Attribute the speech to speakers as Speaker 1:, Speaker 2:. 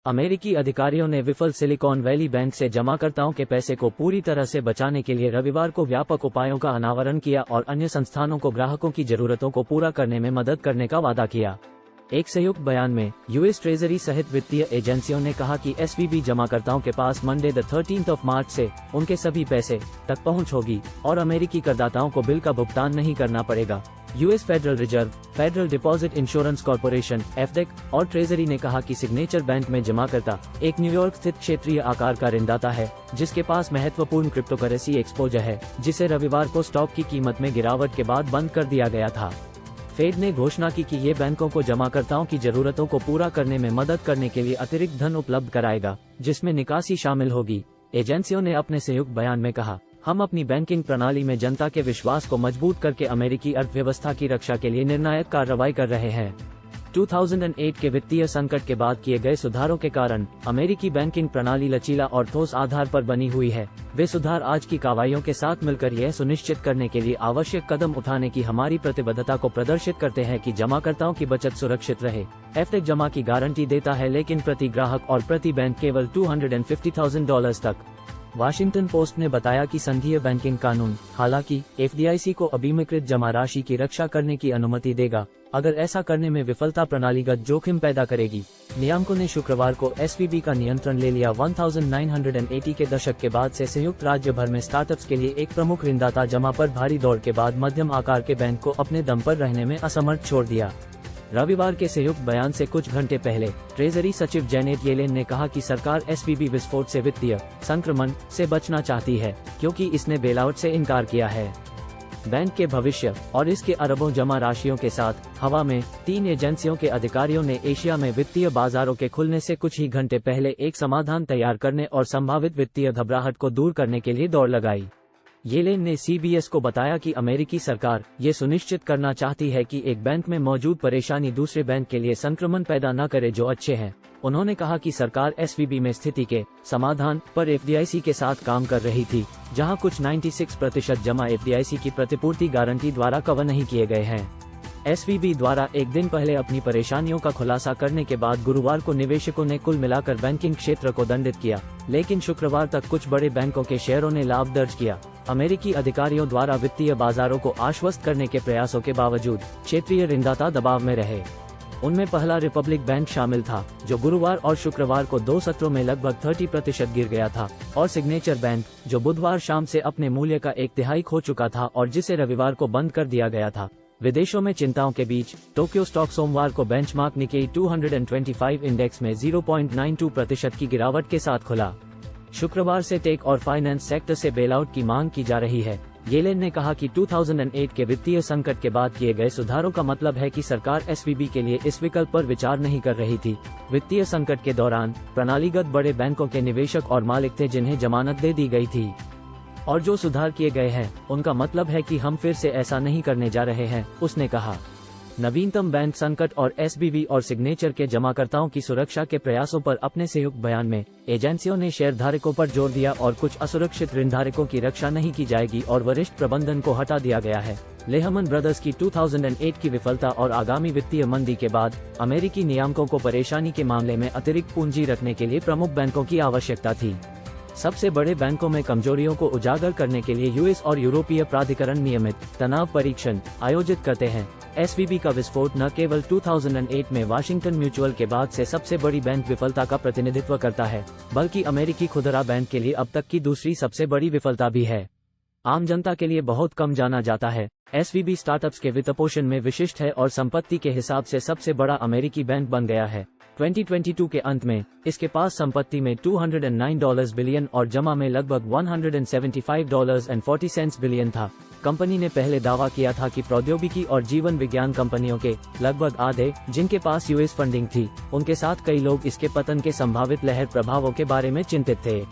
Speaker 1: अमेरिकी अधिकारियों ने विफल सिलिकॉन वैली बैंक से जमाकर्ताओं के पैसे को पूरी तरह से बचाने के लिए रविवार को व्यापक उपायों का अनावरण किया और अन्य संस्थानों को ग्राहकों की जरूरतों को पूरा करने में मदद करने का वादा किया। एक संयुक्त बयान में यूएस ट्रेजरी सहित वित्तीय एजेंसियों ने कहा कि एसवीबी जमाकर्ताओं के पास मंडे 13 मार्च से उनके सभी पैसे तक पहुंच होगी और अमेरिकी करदाताओं को बिल का भुगतान नहीं करना पड़ेगा। US federal reserve, federal deposit insurance corporation (FDIC) और ट्रेजरी ने कहा कि सिग्नेचर बैंक में जमाकर्ता एक न्यूयॉर्क स्थित क्षेत्रीय आकार का ऋणदाता है जिसके पास महत्वपूर्ण क्रिप्टोकरेंसी एक्सपोजर है, जिसे रविवार को स्टॉक की कीमत में गिरावट के बाद बंद कर दिया गया था। फेड ने घोषणा की कि ये बैंकों को जमाकर्ताओं की जरूरतों को पूरा करने में मदद करने के लिए अतिरिक्त धन उपलब्ध कराएगा, जिसमें निकासी शामिल होगी। एजेंसियों ने अपने संयुक्त बयान में कहा, हम अपनी बैंकिंग प्रणाली में जनता के विश्वास को मजबूत करके अमेरिकी अर्थव्यवस्था की रक्षा के लिए निर्णायक कार्रवाई कर रहे हैं। 2008 के वित्तीय संकट के बाद किए गए सुधारों के कारण अमेरिकी बैंकिंग प्रणाली लचीला और ठोस आधार पर बनी हुई है। वे सुधार आज की कार्रवाइयों के साथ मिलकर यह सुनिश्चित करने के लिए आवश्यक कदम उठाने की हमारी प्रतिबद्धता को प्रदर्शित करते हैं कि जमाकर्ताओं की बचत सुरक्षित रहे। FDIC जमा की गारंटी देता है, लेकिन प्रति ग्राहक और प्रति बैंक केवल $250,000 तक। वाशिंगटन पोस्ट ने बताया कि संघीय बैंकिंग कानून हालांकि FDIC को अबीमीकृत जमा राशि की रक्षा करने की अनुमति देगा, अगर ऐसा करने में विफलता प्रणालीगत जोखिम पैदा करेगी। नियामकों ने शुक्रवार को SVB का नियंत्रण ले लिया। 1980 के दशक के बाद से संयुक्त राज्य भर में स्टार्टअप्स के लिए एक प्रमुख ऋणदाता जमा पर भारी दौड़ के बाद मध्यम आकार के बैंक को अपने दम पर रहने में असमर्थ छोड़ दिया। रविवार के संयुक्त बयान से कुछ घंटे पहले ट्रेजरी सचिव जैनेट येलेन ने कहा कि सरकार SVB विस्फोट से वित्तीय संक्रमण से बचना चाहती है क्योंकि इसने बेलआउट से इनकार किया है। बैंक के भविष्य और इसके अरबों जमा राशियों के साथ हवा में 3 एजेंसियों के अधिकारियों ने एशिया में वित्तीय बाजारों के खुलने से कुछ ही घंटे पहले एक समाधान तैयार करने और संभावित वित्तीय घबराहट को दूर करने के लिए दौड़ लगाई। येलेन ने CBS को बताया कि अमेरिकी सरकार ये सुनिश्चित करना चाहती है कि एक बैंक में मौजूद परेशानी दूसरे बैंक के लिए संक्रमण पैदा न करे जो अच्छे हैं। उन्होंने कहा कि सरकार SVB में स्थिति के समाधान पर FDIC के साथ काम कर रही थी, जहां कुछ 96% जमा FDIC की प्रतिपूर्ति गारंटी द्वारा कवर नहीं किए गए हैं। SVB द्वारा एक दिन पहले अपनी परेशानियों का खुलासा करने के बाद गुरुवार को निवेशकों ने कुल मिलाकर बैंकिंग क्षेत्र को दंडित किया, लेकिन शुक्रवार तक कुछ बड़े बैंकों के शेयरों ने लाभ दर्ज किया। अमेरिकी अधिकारियों द्वारा वित्तीय बाजारों को आश्वस्त करने के प्रयासों के बावजूद क्षेत्रीय ऋणदाता दबाव में रहे। उनमें पहला रिपब्लिक बैंक शामिल था, जो गुरुवार और शुक्रवार को 2 सत्रों में लगभग 30% गिर गया था, और सिग्नेचर बैंक, जो बुधवार शाम से अपने मूल्य का 1/3 खो चुका था और जिसे रविवार को बंद कर दिया गया था। विदेशों में चिंताओं के बीच टोक्यो स्टॉक सोमवार को बेंचमार्क निकेई 225 इंडेक्स में 0.92% की गिरावट के साथ खुला। शुक्रवार से टेक और फाइनेंस सेक्टर से बेलआउट की मांग की जा रही है। येलेन ने कहा कि 2008 के वित्तीय संकट के बाद किए गए सुधारों का मतलब है कि सरकार SVB के लिए इस विकल्प पर विचार नहीं कर रही थी। वित्तीय संकट के दौरान प्रणालीगत बड़े बैंकों के निवेशक और मालिक थे जिन्हें जमानत दे दी गई थी, और जो सुधार किए गए हैं उनका मतलब है कि हम फिर से ऐसा नहीं करने जा रहे हैं, उसने कहा। नवीनतम बैंक संकट और SVB और सिग्नेचर के जमाकर्ताओं की सुरक्षा के प्रयासों पर अपने संयुक्त बयान में एजेंसियों ने शेयरधारकों पर जोर दिया और कुछ असुरक्षित ऋणधारकों की रक्षा नहीं की जाएगी और वरिष्ठ प्रबंधन को हटा दिया गया है। लेहमन ब्रदर्स की 2008 की विफलता और आगामी वित्तीय मंदी के बाद अमेरिकी नियामकों को परेशानी के मामले में अतिरिक्त पूंजी रखने के लिए प्रमुख बैंकों की आवश्यकता थी। सबसे बड़े बैंकों में कमजोरियों को उजागर करने के लिए यूएस और यूरोपीय प्राधिकरण नियमित तनाव परीक्षण आयोजित करते हैं। SVB का विस्फोट न केवल 2008 में वाशिंगटन म्यूचुअल के बाद से सबसे बड़ी बैंक विफलता का प्रतिनिधित्व करता है, बल्कि अमेरिकी खुदरा बैंक के लिए अब तक की दूसरी सबसे बड़ी विफलता भी है। आम जनता के लिए बहुत कम जाना जाता है। SVB स्टार्टअप्स के वित्तपोषण में विशिष्ट है और संपत्ति के हिसाब से सबसे बड़ा अमेरिकी बैंक बन गया है। 2022 के अंत में इसके पास संपत्ति में $209 बिलियन और जमा में लगभग $175.40 बिलियन था। कंपनी ने पहले दावा किया था कि प्रौद्योगिकी और जीवन विज्ञान कंपनियों के लगभग आधे, जिनके पास US फंडिंग थी, उनके साथ कई लोग इसके पतन के संभावित लहर प्रभावों के बारे में चिंतित थे।